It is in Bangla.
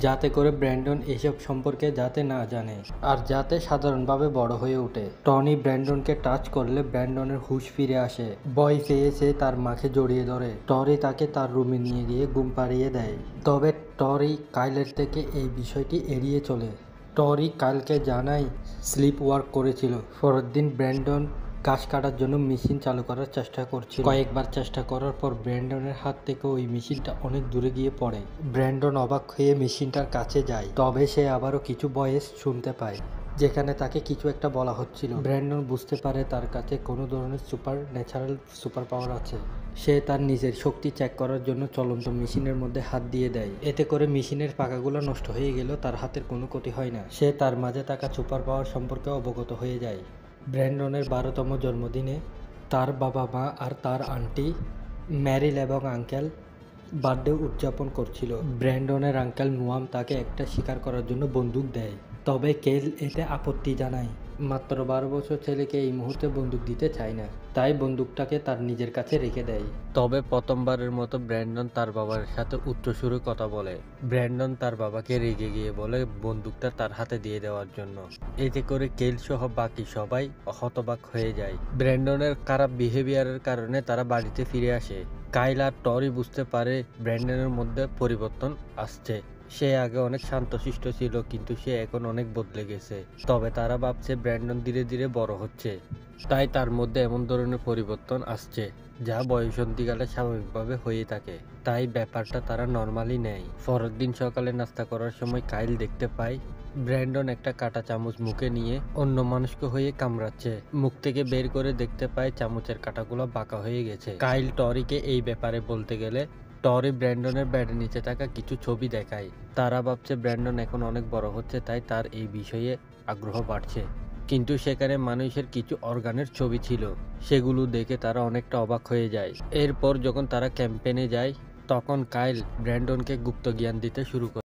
যাতে করে ব্র্যান্ডন এসব সম্পর্কে যাতে না জানে আর যাতে সাধারণভাবে বড় হয়ে ওঠে। টনি ব্র্যান্ডনকে টাচ করলে ব্র্যান্ডনের হুঁশ ফিরে আসে। ভয় পেয়ে সে তার মাকে জড়িয়ে ধরে। টরি তাকে তার রুমে নিয়ে গিয়ে ঘুম পাড়িয়ে দেয়। তবে টরি কাইলের থেকে এই বিষয়টি এড়িয়ে চলে। টরি কাইলকে জানায় স্লিপ ওয়ার্ক করেছিল। পরের দিন ব্র্যান্ডন ঘাস কাটার জন্য মেশিন চালু করার চেষ্টা করছিল। কয়েকবার চেষ্টা করার পর ব্র্যান্ডনের হাত থেকে ওই মেশিনটা অনেক দূরে গিয়ে পড়ে। ব্র্যান্ডন অবাক হয়ে মেশিনটার কাছে যায়। তবে সে আবারও কিছু ভয়েস শুনতে পায়, যেখানে তাকে কিছু একটা বলা হচ্ছিল। ব্র্যান্ডন বুঝতে পারে তার কাছে কোনো ধরনের সুপার ন্যাচারাল সুপার পাওয়ার আছে। সে তার নিজের শক্তি চেক করার জন্য চলন্ত মেশিনের মধ্যে হাত দিয়ে দেয়। এতে করে মেশিনের পাকাগুলো নষ্ট হয়ে গেলেও তার হাতের কোনো ক্ষতি হয় না। সে তার মাঝে থাকা সুপার পাওয়ার সম্পর্কে অবগত হয়ে যায়। ব্র্যান্ডনের 12তম জন্মদিনে তার বাবা মা আর তার আন্টি ম্যারিল এবং আঙ্কেল বার্থডে উদযাপন করছিল। ব্র্যান্ডনের আঙ্কেল নোয়াম তাকে একটা শিকার করার জন্য বন্দুক দেয়। তবে কেল এতে আপত্তি জানায়। মাত্র 12 বছর ছেলেকে এই মুহূর্তে বন্দুক দিতে চায় না, তাই বন্দুকটাকে তার নিজের কাছে রেখে দেয়। তবে প্রথমবারের মতো ব্র্যান্ডন তার বাবার সাথে উচ্চস্বরে কথা বলে। ব্র্যান্ডন তার বাবাকে রেগে গিয়ে বলে বন্দুকটা তার হাতে দিয়ে দেওয়ার জন্য। এতে করে কেল সহ বাকি সবাই হতবাক হয়ে যায়। ব্র্যান্ডনের খারাপ বিহেভিয়ারের কারণে তারা বাড়িতে ফিরে আসে। কাইল আর টরি বুঝতে পারে ব্র্যান্ডনের মধ্যে পরিবর্তন আসছে। সে আগে অনেক শান্তশিষ্ট ছিল, কিন্তু সে এখন অনেক বদলে গেছে। তবে তারা ভাবছে ব্র্যান্ডন ধীরে ধীরে বড় হচ্ছে, তাই তার মধ্যে এমন ধরনের পরিবর্তন আসছে যা বয়সন্ধিকালে স্বাভাবিকভাবে হয়ে থাকে। তাই ব্যাপারটা তারা নর্মালি নেয়। পরের দিন সকালে নাস্তা করার সময় কাইল দেখতে পায় ব্র্যান্ডন একটা কাঁটা চামচ মুখে নিয়ে অন্য মানুষকে হয়ে কামড়াচ্ছে। মুখ থেকে বের করে দেখতে পায় চামচের কাঁটাগুলো বাঁকা হয়ে গেছে। কাইল টরিকে এই ব্যাপারে বলতে গেলে টরি ব্র্যান্ডনের ব্যাডের নিচে থাকা কিছু ছবি দেখায়। তারা ভাবছে ব্র্যান্ডন এখন অনেক বড় হচ্ছে, তাই তার এই বিষয়ে আগ্রহ বাড়ছে। কিন্তু সেখানে মানুষের কিছু অর্গানের ছবি ছিল, সেগুলো দেখে তারা অনেকটা অবাক হয়ে যায়। এরপর যখন তারা ক্যাম্পেনে যায়, তখন কাইল ব্র্যান্ডনকে গুপ্ত জ্ঞান দিতে শুরু করে।